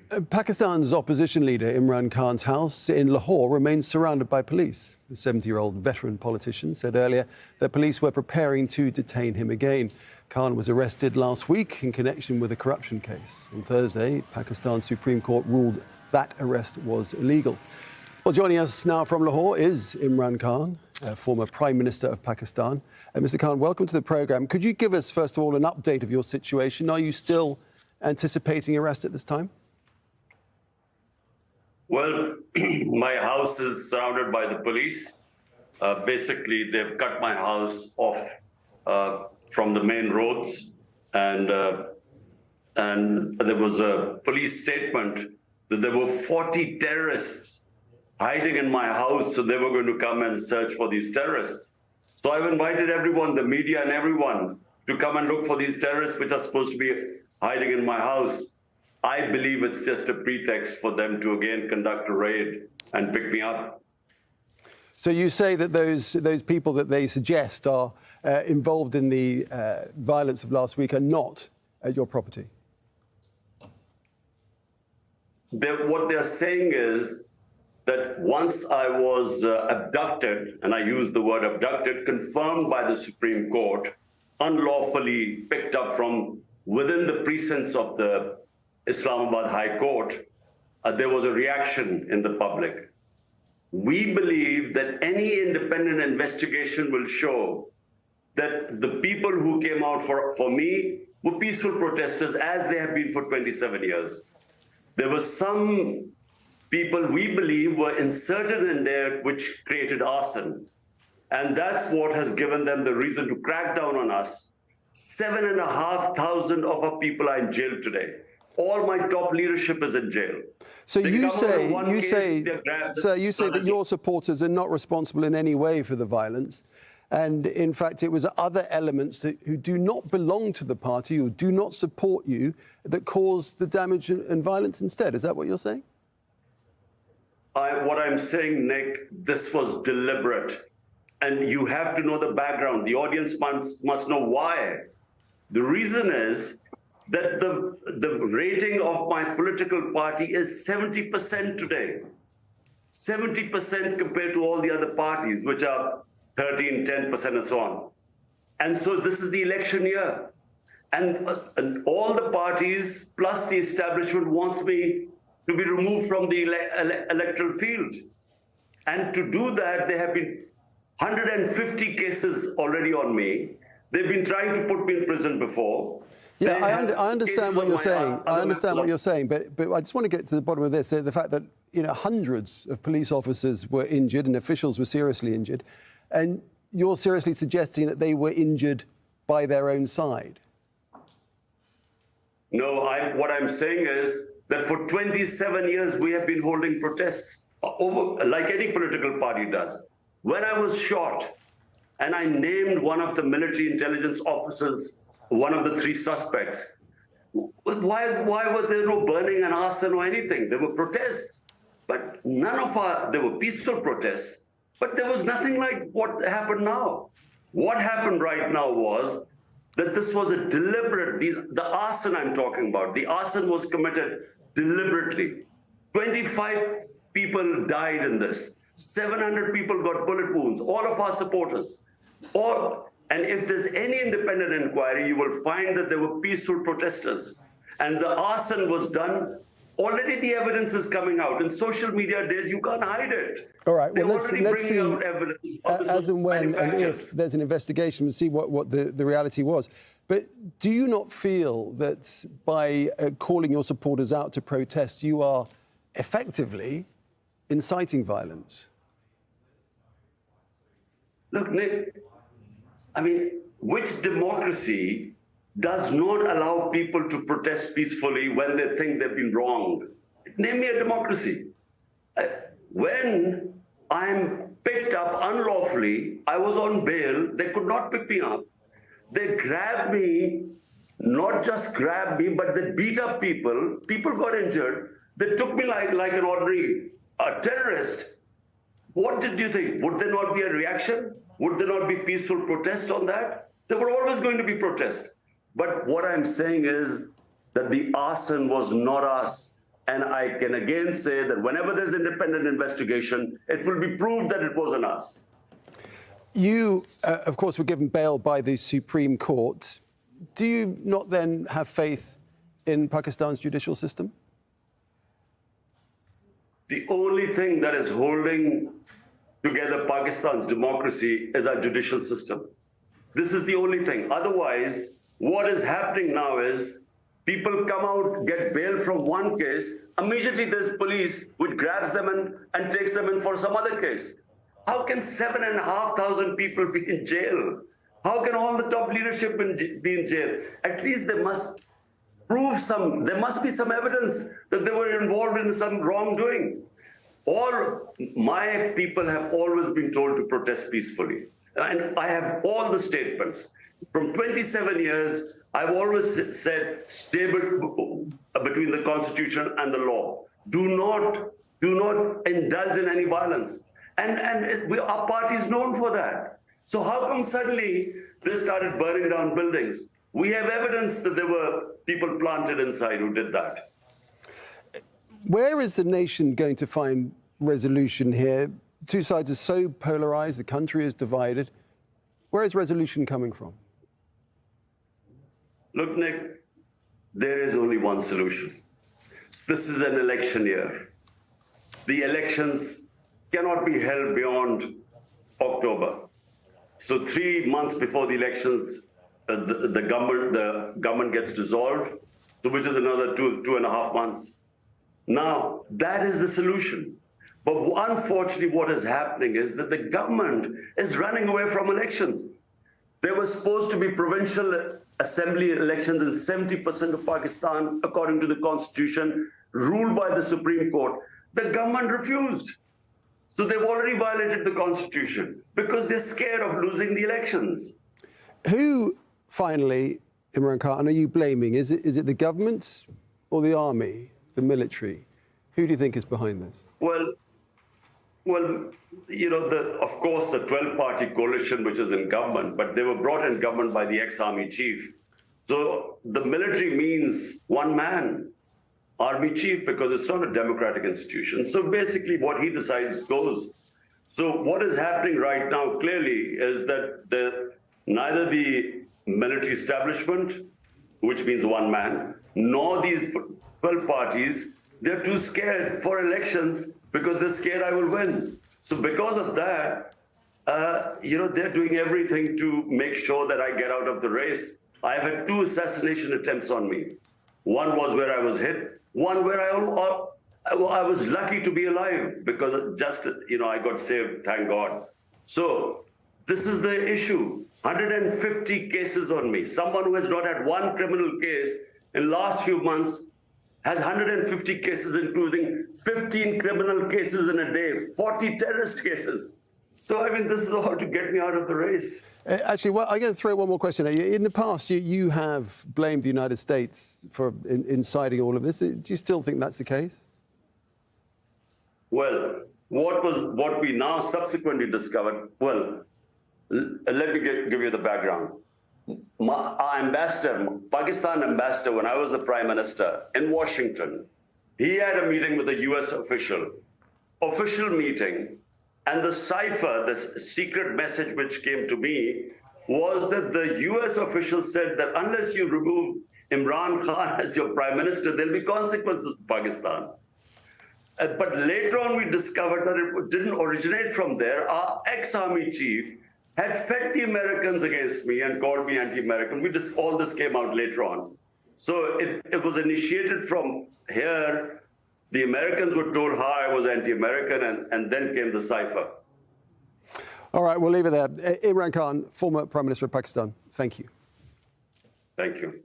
Pakistan's opposition leader Imran Khan's house in Lahore remains surrounded by police. The 70-year-old veteran politician said earlier that police were preparing to detain him again. Khan was arrested last week in connection with a corruption case. On Thursday, Pakistan's Supreme Court ruled that arrest was illegal. Well, joining us now from Lahore is Imran Khan, former Prime Minister of Pakistan. Mr. Khan, welcome to the programme. Could you give us, first of all, an update of your situation? Are you still anticipating arrest at this time? Well, my house is surrounded by the police. Basically, they've cut my house off from the main roads, and there was a police statement that there were 40 terrorists hiding in my house, so they were going to come and search for these terrorists. So I've invited everyone, the media and everyone, to come and look for these terrorists which are supposed to be hiding in my house. I believe it's just a pretext for them to again conduct a raid and pick me up. So you say that those people that they suggest are involved in the violence of last week are not at your property? What they're saying is that once I was abducted, and I use the word abducted, confirmed by the Supreme Court, unlawfully picked up from within the precincts of the Islamabad High Court, there was a reaction in the public. We believe that any independent investigation will show that the people who came out for me were peaceful protesters, as they have been for 27 years. There were some people we believe were inserted in there which created arson. And that's what has given them the reason to crack down on us. 7,500 of our people are in jail today. All my top leadership is in jail. So you say that your supporters are not responsible in any way for the violence. And in fact, it was other elements who do not belong to the party or do not support you that caused the damage and violence instead. Is that what you're saying? What I'm saying, Nick, this was deliberate. And you have to know the background. The audience must know why. The reason is that the rating of my political party is 70% today. 70% compared to all the other parties, which are 13, 10% and so on. And so this is the election year. And all the parties plus the establishment wants me to be removed from the electoral field. And to do that, there have been 150 cases already on me. They've been trying to put me in prison before. Yeah, I understand what you're saying. I understand what you're saying, but I just want to get to the bottom of this, the fact that hundreds of police officers were injured and officials were seriously injured, and you're seriously suggesting that they were injured by their own side. No, what I'm saying is that for 27 years we have been holding protests over, like any political party does. When I was shot and I named one of the military intelligence officers one of the three suspects, why were there no burning and arson or anything? There were protests, but there were peaceful protests, but there was nothing like what happened now. What happened right now was that this was a deliberate, the arson I'm talking about, the arson was committed deliberately. 25 people died in this. 700 people got bullet wounds, all of our supporters. And if there's any independent inquiry, you will find that there were peaceful protesters. And the arson was done. Already the evidence is coming out. In social media days, you can't hide it. All right, well, let's see, out evidence as and when and if there's an investigation, we'll see what the reality was. But do you not feel that by calling your supporters out to protest, you are effectively inciting violence? Look, Nick, I mean, which democracy does not allow people to protest peacefully when they think they've been wronged? Name me a democracy. When I'm picked up unlawfully, I was on bail, they could not pick me up. They grabbed me, not just grabbed me, but they beat up people. People got injured. They took me like an ordinary terrorist. What did you think? Would there not be a reaction? Would there not be peaceful protest on that? There were always going to be protests. But what I'm saying is that the arson was not us. And I can again say that whenever there's independent investigation, it will be proved that it wasn't us. You, of course, were given bail by the Supreme Court. Do you not then have faith in Pakistan's judicial system? The only thing that is holding together Pakistan's democracy is our judicial system. This is the only thing. Otherwise, what is happening now is people come out, get bail from one case, immediately there's police which grabs them and takes them in for some other case. How can 7,500 people be in jail? How can all the top leadership be in jail? At least they must prove there must be some evidence that they were involved in some wrongdoing. All my people have always been told to protest peacefully. And I have all the statements. From 27 years, I've always said, stay between the Constitution and the law. Do not indulge in any violence. And our party is known for that. So how come suddenly they started burning down buildings? We have evidence that there were people planted inside who did that. Where is the nation going to find resolution here? Two sides are so polarized, the country is divided. Where is resolution coming from? Look, Nick, there is only one solution. This is an election year. The elections cannot be held beyond October. So 3 months before the elections, the government gets dissolved, so which is another 2.5 months. Now, that is the solution. But unfortunately, what is happening is that the government is running away from elections. There were supposed to be provincial assembly elections in 70% of Pakistan, according to the constitution, ruled by the Supreme Court. The government refused. So they've already violated the constitution because they're scared of losing the elections. Who, finally, Imran Khan, are you blaming? Is it the government or the army, the military? Who do you think is behind this? Well, you know, of course, the 12-party coalition, which is in government, but they were brought in government by the ex-army chief. So the military means one man, army chief, because it's not a democratic institution. So basically what he decides goes. So what is happening right now clearly is that neither the military establishment, which means one man, nor these 12 parties, they're too scared for elections because they're scared I will win. So because of that, you know, they're doing everything to make sure that I get out of the race. I've had 2 assassination attempts on me. One was where I was hit, one where I was lucky to be alive because just, you know, I got saved, thank God. So this is the issue. 150 cases on me. Someone who has not had one criminal case in the last few months has 150 cases, including 15 criminal cases in a day, 40 terrorist cases. So, I mean, this is all to get me out of the race. Actually, well, I'm going to throw one more question at you. In the past, you have blamed the United States for inciting all of this. Do you still think that's the case? Well, what we now subsequently discovered, well, let me give you the background. Our ambassador, Pakistan ambassador, when I was the prime minister in Washington, he had a meeting with a US official meeting, and the cipher, the secret message which came to me was that the US official said that unless you remove Imran Khan as your prime minister, there'll be consequences for Pakistan. But later on, we discovered that it didn't originate from there. Our ex-army chief had fed the Americans against me and called me anti-American. All this came out later on. So it was initiated from here. The Americans were told how I was anti-American, and then came the cipher. All right, we'll leave it there. Imran Khan, former Prime Minister of Pakistan, thank you. Thank you.